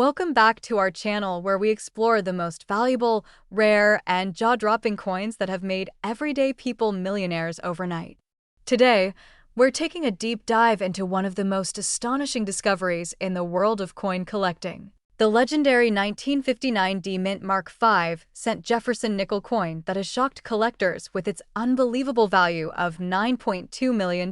Welcome back to our channel where we explore the most valuable, rare, and jaw-dropping coins that have made everyday people millionaires overnight. Today, we're taking a deep dive into one of the most astonishing discoveries in the world of coin collecting. The legendary 1959 D Mint Mark V cent Jefferson nickel coin that has shocked collectors with its unbelievable value of $9.2 million.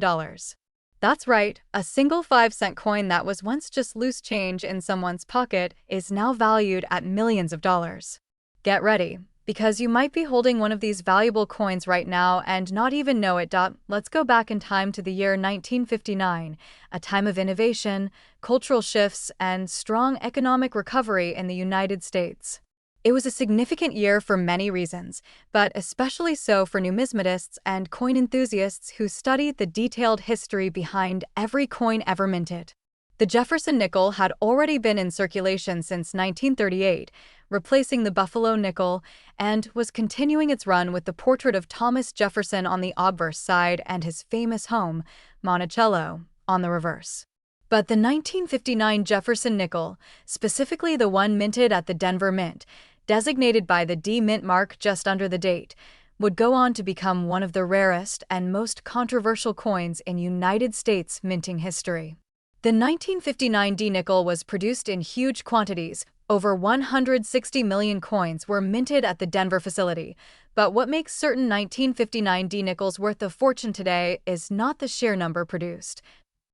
That's right, a single 5-cent coin that was once just loose change in someone's pocket is now valued at millions of dollars. Get ready, because you might be holding one of these valuable coins right now and not even know it. Let's go back in time to the year 1959, a time of innovation, cultural shifts, and strong economic recovery in the United States. It was a significant year for many reasons, but especially so for numismatists and coin enthusiasts who study the detailed history behind every coin ever minted. The Jefferson nickel had already been in circulation since 1938, replacing the Buffalo nickel, and was continuing its run with the portrait of Thomas Jefferson on the obverse side and his famous home, Monticello, on the reverse. But the 1959 Jefferson nickel, specifically the one minted at the Denver Mint, designated by the D Mint mark just under the date, would go on to become one of the rarest and most controversial coins in United States minting history. The 1959 D nickel was produced in huge quantities. Over 160 million coins were minted at the Denver facility. But what makes certain 1959 D nickels worth a fortune today is not the sheer number produced,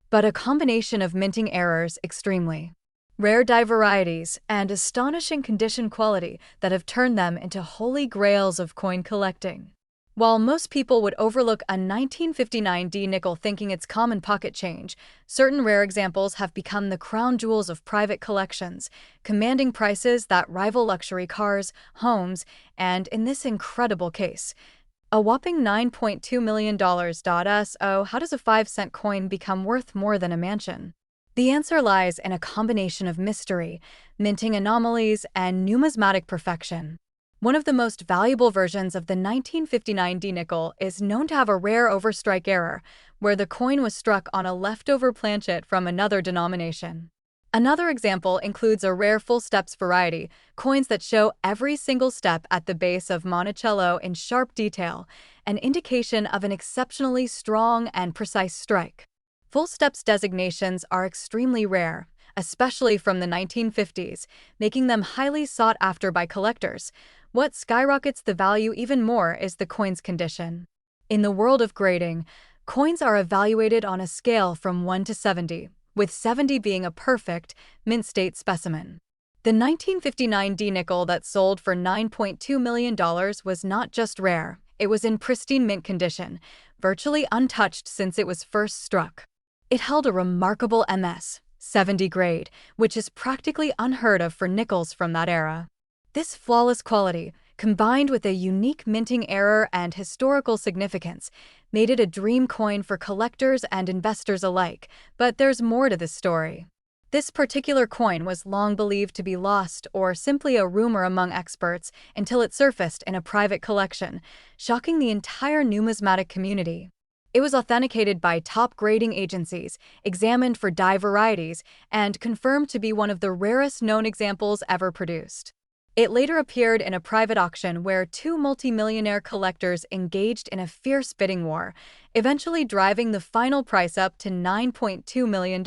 but a combination of minting errors, extremely rare die varieties, and astonishing condition quality that have turned them into holy grails of coin collecting. While most people would overlook a 1959 D nickel thinking it's common pocket change, certain rare examples have become the crown jewels of private collections, commanding prices that rival luxury cars, homes, and, in this incredible case, a whopping $9.2 million. So, how does a 5-cent coin become worth more than a mansion? The answer lies in a combination of mystery, minting anomalies, and numismatic perfection. One of the most valuable versions of the 1959 D nickel is known to have a rare overstrike error, where the coin was struck on a leftover planchet from another denomination. Another example includes a rare full steps variety, coins that show every single step at the base of Monticello in sharp detail, an indication of an exceptionally strong and precise strike. Full steps designations are extremely rare, especially from the 1950s, making them highly sought after by collectors. What skyrockets the value even more is the coin's condition. In the world of grading, coins are evaluated on a scale from 1 to 70, with 70 being a perfect, mint state specimen. The 1959 D nickel that sold for $9.2 million was not just rare, it was in pristine mint condition, virtually untouched since it was first struck. It held a remarkable MS 70 grade, which is practically unheard of for nickels from that era. This flawless quality, combined with a unique minting error and historical significance, made it a dream coin for collectors and investors alike. But there's more to this story. This particular coin was long believed to be lost or simply a rumor among experts until it surfaced in a private collection, shocking the entire numismatic community. It was authenticated by top grading agencies, examined for die varieties, and confirmed to be one of the rarest known examples ever produced. It later appeared in a private auction where two multimillionaire collectors engaged in a fierce bidding war, eventually driving the final price up to $9.2 million.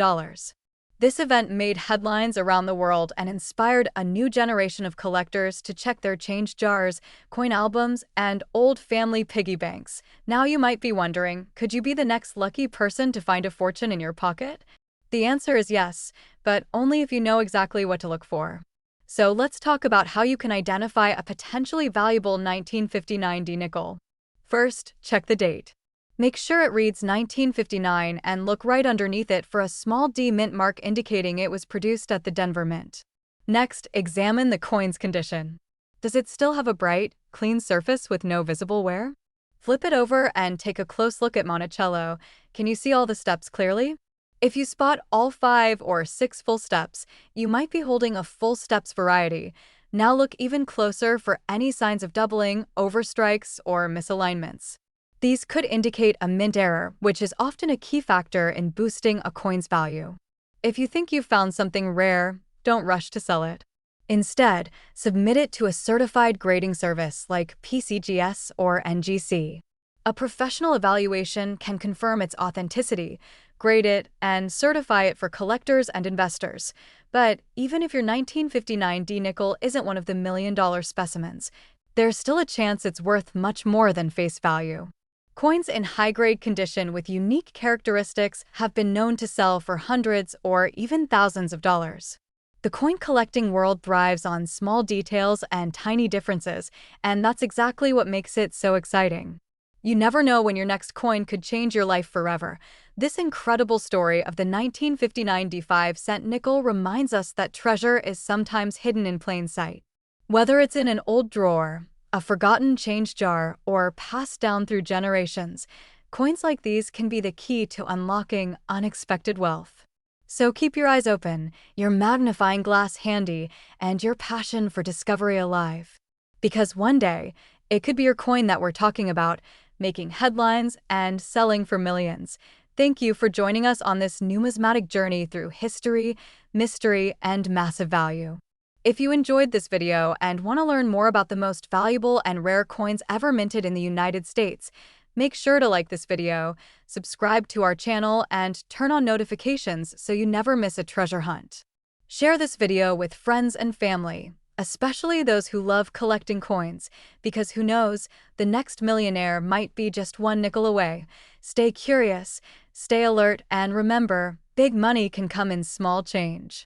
This event made headlines around the world and inspired a new generation of collectors to check their change jars, coin albums, and old family piggy banks. Now you might be wondering, could you be the next lucky person to find a fortune in your pocket? The answer is yes, but only if you know exactly what to look for. So let's talk about how you can identify a potentially valuable 1959 D nickel. First, check the date. Make sure it reads 1959 and look right underneath it for a small D Mint mark indicating it was produced at the Denver Mint. Next, examine the coin's condition. Does it still have a bright, clean surface with no visible wear? Flip it over and take a close look at Monticello. Can you see all the steps clearly? If you spot all 5 or 6 full steps, you might be holding a full steps variety. Now look even closer for any signs of doubling, overstrikes, or misalignments. These could indicate a mint error, which is often a key factor in boosting a coin's value. If you think you've found something rare, don't rush to sell it. Instead, submit it to a certified grading service like PCGS or NGC. A professional evaluation can confirm its authenticity, grade it, and certify it for collectors and investors. But even if your 1959D nickel isn't one of the million-dollar specimens, there's still a chance it's worth much more than face value. Coins in high-grade condition with unique characteristics have been known to sell for hundreds or even thousands of dollars. The coin collecting world thrives on small details and tiny differences, and that's exactly what makes it so exciting. You never know when your next coin could change your life forever. This incredible story of the 1959 D5-cent nickel reminds us that treasure is sometimes hidden in plain sight. Whether it's in an old drawer, a forgotten change jar, or passed down through generations, coins like these can be the key to unlocking unexpected wealth. So keep your eyes open, your magnifying glass handy, and your passion for discovery alive. Because one day, it could be your coin that we're talking about, making headlines and selling for millions. Thank you for joining us on this numismatic journey through history, mystery, and massive value. If you enjoyed this video and want to learn more about the most valuable and rare coins ever minted in the United States, make sure to like this video, subscribe to our channel, and turn on notifications so you never miss a treasure hunt. Share this video with friends and family, especially those who love collecting coins, because who knows, the next millionaire might be just one nickel away. Stay curious, stay alert, and remember, big money can come in small change.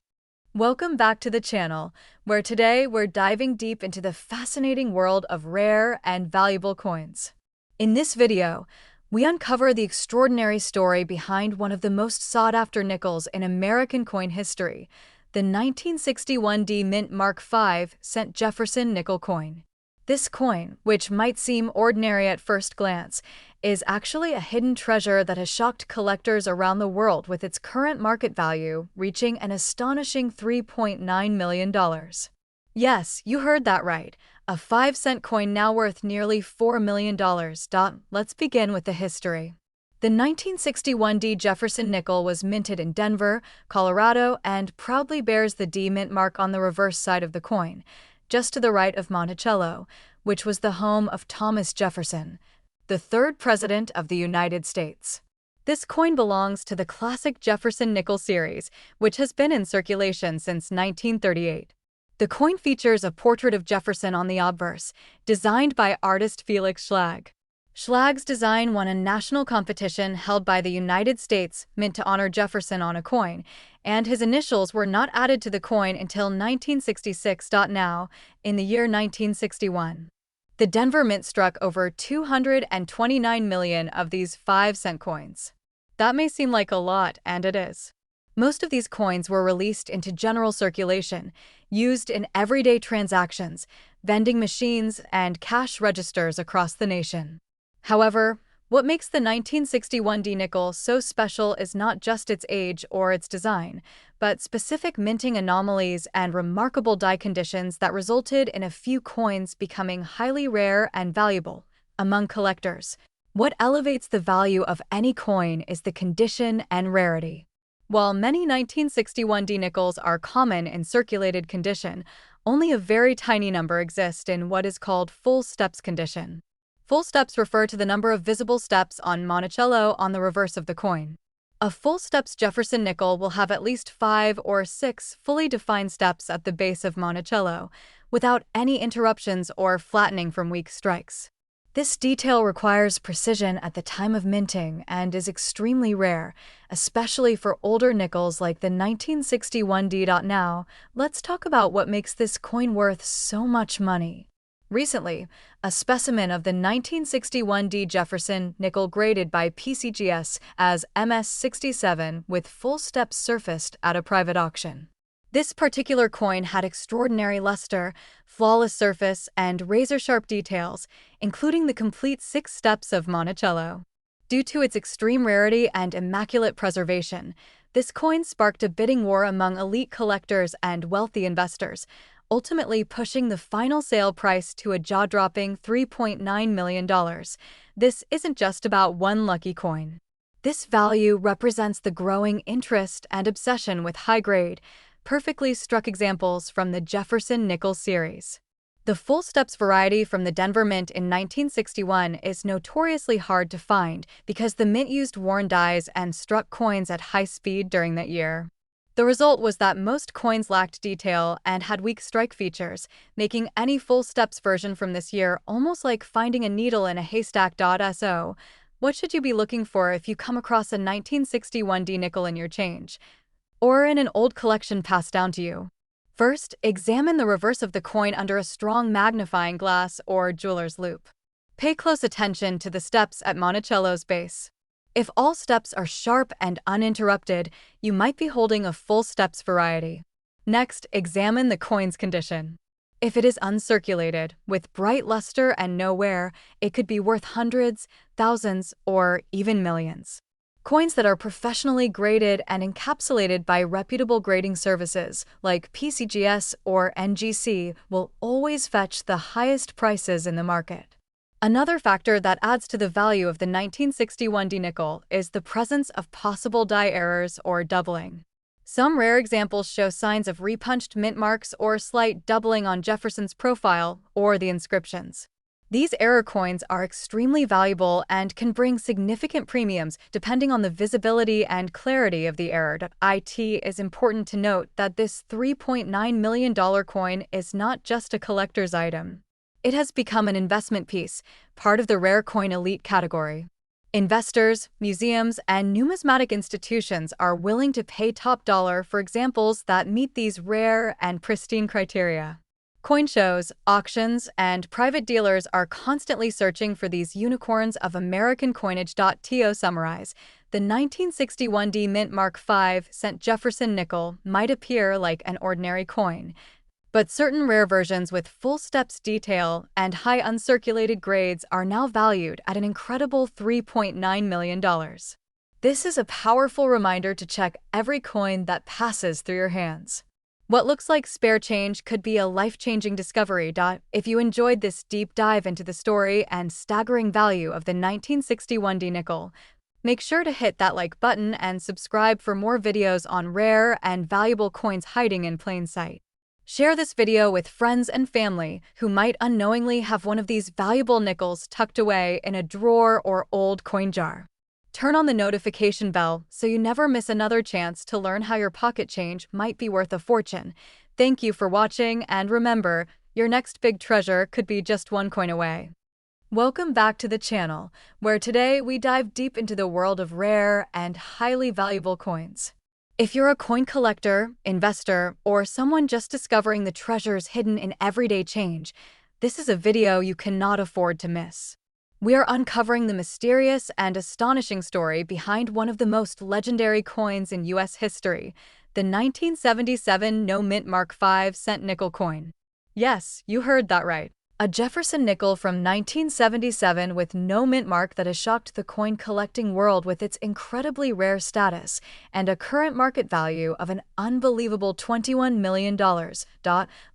Welcome back to the channel, where today we're diving deep into the fascinating world of rare and valuable coins. In this video, we uncover the extraordinary story behind one of the most sought-after nickels in American coin history, the 1961D Mint Mark V cent Jefferson nickel coin. This coin, which might seem ordinary at first glance, is actually a hidden treasure that has shocked collectors around the world, with its current market value reaching an astonishing $3.9 million. Yes, you heard that right. A 5-cent coin now worth nearly $4 million. Let's begin with the history. The 1961D Jefferson nickel was minted in Denver, Colorado, and proudly bears the D mint mark on the reverse side of the coin, just to the right of Monticello, which was the home of Thomas Jefferson, the third president of the United States. This coin belongs to the classic Jefferson nickel series, which has been in circulation since 1938. The coin features a portrait of Jefferson on the obverse, designed by artist Felix Schlag. Schlag's design won a national competition held by the United States Mint to honor Jefferson on a coin, and his initials were not added to the coin until 1966. Now, in the year 1961, the Denver Mint struck over 229 million of these 5-cent coins. That may seem like a lot, and it is. Most of these coins were released into general circulation, used in everyday transactions, vending machines, and cash registers across the nation. However, what makes the 1961D nickel so special is not just its age or its design, but specific minting anomalies and remarkable die conditions that resulted in a few coins becoming highly rare and valuable among collectors. What elevates the value of any coin is the condition and rarity. While many 1961D nickels are common in circulated condition, only a very tiny number exist in what is called full steps condition. Full steps refer to the number of visible steps on Monticello on the reverse of the coin. A full steps Jefferson nickel will have at least 5 or 6 fully defined steps at the base of Monticello, without any interruptions or flattening from weak strikes. This detail requires precision at the time of minting and is extremely rare, especially for older nickels like the 1961D. Now, let's talk about what makes this coin worth so much money. Recently, a specimen of the 1961D Jefferson nickel graded by PCGS as MS67 with full steps surfaced at a private auction. This particular coin had extraordinary luster, flawless surface, and razor-sharp details, including the complete 6 steps of Monticello. Due to its extreme rarity and immaculate preservation, this coin sparked a bidding war among elite collectors and wealthy investors, ultimately pushing the final sale price to a jaw-dropping $3.9 million. This isn't just about one lucky coin. This value represents the growing interest and obsession with high-grade, perfectly struck examples from the Jefferson nickel series. The full steps variety from the Denver Mint in 1961 is notoriously hard to find because the mint used worn dies and struck coins at high speed during that year. The result was that most coins lacked detail and had weak strike features, making any full steps version from this year almost like finding a needle in a haystack. So, what should you be looking for if you come across a 1961 D nickel in your change, or in an old collection passed down to you? First, examine the reverse of the coin under a strong magnifying glass or jeweler's loupe. Pay close attention to the steps at Monticello's base. If all steps are sharp and uninterrupted, you might be holding a full steps variety. Next, examine the coin's condition. If it is uncirculated, with bright luster and no wear, it could be worth hundreds, thousands, or even millions. Coins that are professionally graded and encapsulated by reputable grading services like PCGS or NGC will always fetch the highest prices in the market. Another factor that adds to the value of the 1961 D nickel is the presence of possible die errors or doubling. Some rare examples show signs of repunched mint marks or slight doubling on Jefferson's profile or the inscriptions. These error coins are extremely valuable and can bring significant premiums depending on the visibility and clarity of the error. It is important to note that this $3.9 million coin is not just a collector's item. It has become an investment piece, part of the rare coin elite category. Investors, museums, and numismatic institutions are willing to pay top dollar for examples that meet these rare and pristine criteria. Coin shows, auctions, and private dealers are constantly searching for these unicorns of American coinage. To summarize, the 1961 D Mint Mark 5 cent Jefferson nickel might appear like an ordinary coin, but certain rare versions with full steps detail and high uncirculated grades are now valued at an incredible $3.9 million. This is a powerful reminder to check every coin that passes through your hands. What looks like spare change could be a life-changing discovery. If you enjoyed this deep dive into the story and staggering value of the 1961 D nickel, make sure to hit that like button and subscribe for more videos on rare and valuable coins hiding in plain sight. Share this video with friends and family who might unknowingly have one of these valuable nickels tucked away in a drawer or old coin jar. Turn on the notification bell so you never miss another chance to learn how your pocket change might be worth a fortune. Thank you for watching, and remember, your next big treasure could be just one coin away. Welcome back to the channel, where today we dive deep into the world of rare and highly valuable coins. If you're a coin collector, investor, or someone just discovering the treasures hidden in everyday change, this is a video you cannot afford to miss. We are uncovering the mysterious and astonishing story behind one of the most legendary coins in U.S. history, the 1977 No Mint Mark 5 cent nickel coin. Yes, you heard that right. A Jefferson nickel from 1977 with no mint mark that has shocked the coin collecting world with its incredibly rare status and a current market value of an unbelievable $21 million.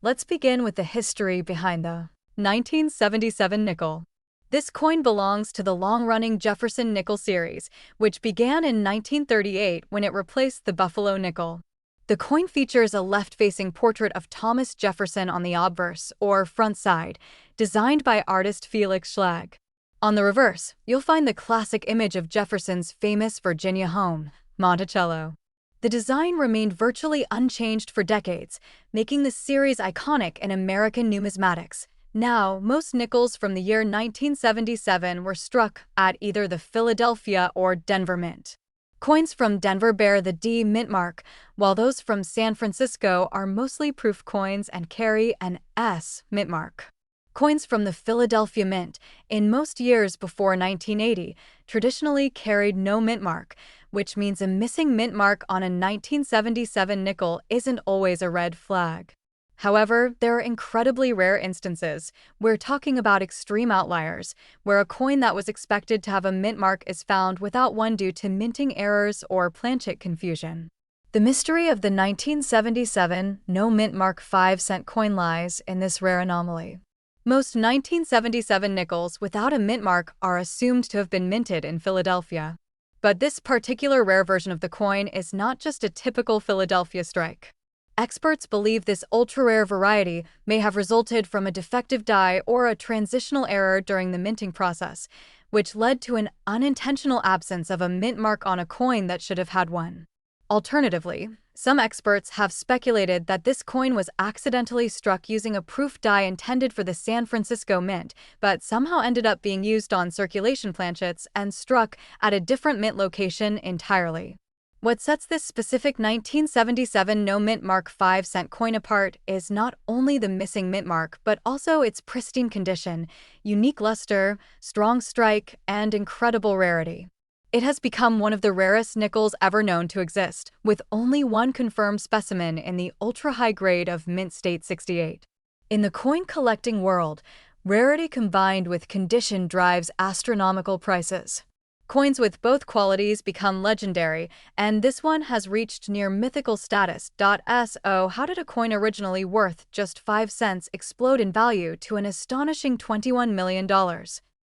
Let's begin with the history behind the 1977 nickel. This coin belongs to the long-running Jefferson nickel series, which began in 1938 when it replaced the Buffalo nickel. The coin features a left-facing portrait of Thomas Jefferson on the obverse, or front side, designed by artist Felix Schlag. On the reverse, you'll find the classic image of Jefferson's famous Virginia home, Monticello. The design remained virtually unchanged for decades, making the series iconic in American numismatics. Now, most nickels from the year 1977 were struck at either the Philadelphia or Denver Mint. Coins from Denver bear the D mint mark, while those from San Francisco are mostly proof coins and carry an S mint mark. Coins from the Philadelphia Mint, in most years before 1980, traditionally carried no mint mark, which means a missing mint mark on a 1977 nickel isn't always a red flag. However, there are incredibly rare instances, we're talking about extreme outliers, where a coin that was expected to have a mint mark is found without one due to minting errors or planchet confusion. The mystery of the 1977 no mint mark 5 cent coin lies in this rare anomaly. Most 1977 nickels without a mint mark are assumed to have been minted in Philadelphia. But this particular rare version of the coin is not just a typical Philadelphia strike. Experts believe this ultra-rare variety may have resulted from a defective die or a transitional error during the minting process, which led to an unintentional absence of a mint mark on a coin that should have had one. Alternatively, some experts have speculated that this coin was accidentally struck using a proof die intended for the San Francisco Mint, but somehow ended up being used on circulation planchets and struck at a different mint location entirely. What sets this specific 1977 no mint mark 5-cent coin apart is not only the missing mint mark, but also its pristine condition, unique luster, strong strike, and incredible rarity. It has become one of the rarest nickels ever known to exist, with only one confirmed specimen in the ultra-high grade of Mint State 68. In the coin collecting world, rarity combined with condition drives astronomical prices. Coins with both qualities become legendary, and this one has reached near mythical status. So, how did a coin originally worth just 5 cents explode in value to an astonishing $21 million?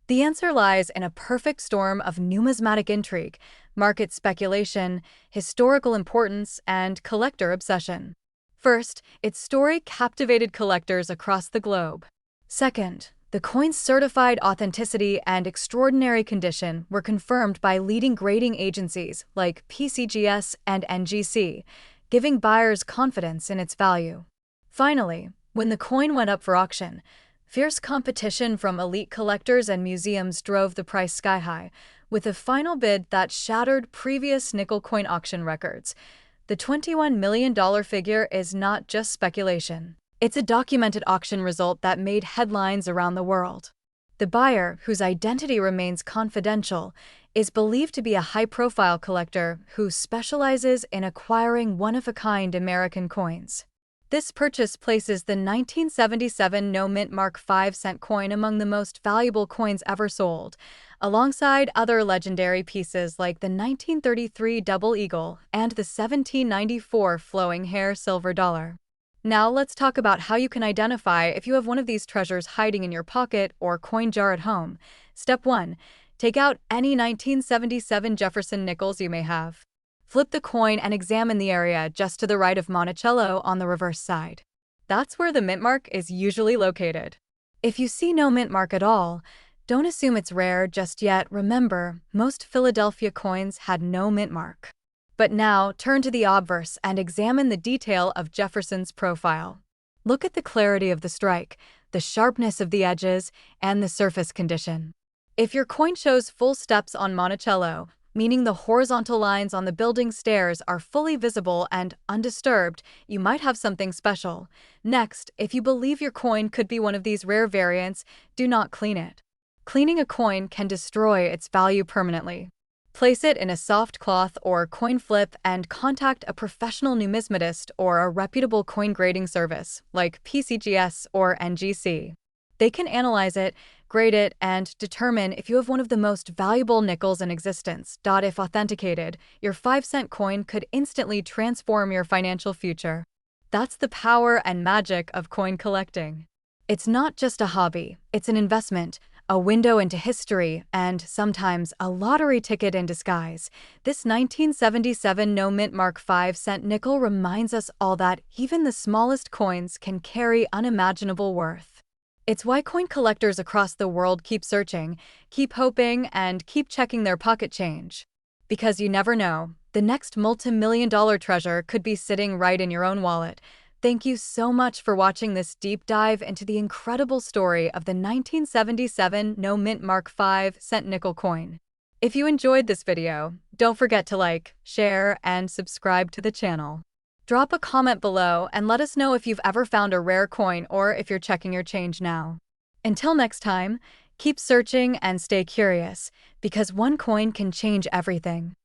The answer lies in a perfect storm of numismatic intrigue, market speculation, historical importance, and collector obsession. First, its story captivated collectors across the globe. Second, the coin's certified authenticity and extraordinary condition were confirmed by leading grading agencies like PCGS and NGC, giving buyers confidence in its value. Finally, when the coin went up for auction, fierce competition from elite collectors and museums drove the price sky-high, with a final bid that shattered previous nickel coin auction records. The $21 million figure is not just speculation. It's a documented auction result that made headlines around the world. The buyer, whose identity remains confidential, is believed to be a high-profile collector who specializes in acquiring one-of-a-kind American coins. This purchase places the 1977 no mint mark 5-cent coin among the most valuable coins ever sold, alongside other legendary pieces like the 1933 Double Eagle and the 1794 Flowing Hair Silver Dollar. Now let's talk about how you can identify if you have one of these treasures hiding in your pocket or coin jar at home. Step 1. Take out any 1977 Jefferson nickels you may have. Flip the coin and examine the area just to the right of Monticello on the reverse side. That's where the mint mark is usually located. If you see no mint mark at all, don't assume it's rare just yet. Remember, most Philadelphia coins had no mint mark. But now, turn to the obverse and examine the detail of Jefferson's profile. Look at the clarity of the strike, the sharpness of the edges, and the surface condition. If your coin shows full steps on Monticello, meaning the horizontal lines on the building stairs are fully visible and undisturbed, you might have something special. Next, if you believe your coin could be one of these rare variants, do not clean it. Cleaning a coin can destroy its value permanently. Place it in a soft cloth or coin flip and contact a professional numismatist or a reputable coin grading service like PCGS or NGC. They can analyze it, grade it, and determine if you have one of the most valuable nickels in existence. If authenticated, your 5-cent coin could instantly transform your financial future. That's the power and magic of coin collecting. It's not just a hobby, it's an investment, a window into history, and sometimes a lottery ticket in disguise. This 1977 no mint mark 5-cent nickel reminds us all that even the smallest coins can carry unimaginable worth. It's why coin collectors across the world keep searching, keep hoping, and keep checking their pocket change. Because you never know, the next multi-million-dollar treasure could be sitting right in your own wallet. Thank you so much for watching this deep dive into the incredible story of the 1977 no mint mark 5-cent nickel coin. If you enjoyed this video, don't forget to like, share, and subscribe to the channel. Drop a comment below and let us know if you've ever found a rare coin or if you're checking your change now. Until next time, keep searching and stay curious, because one coin can change everything.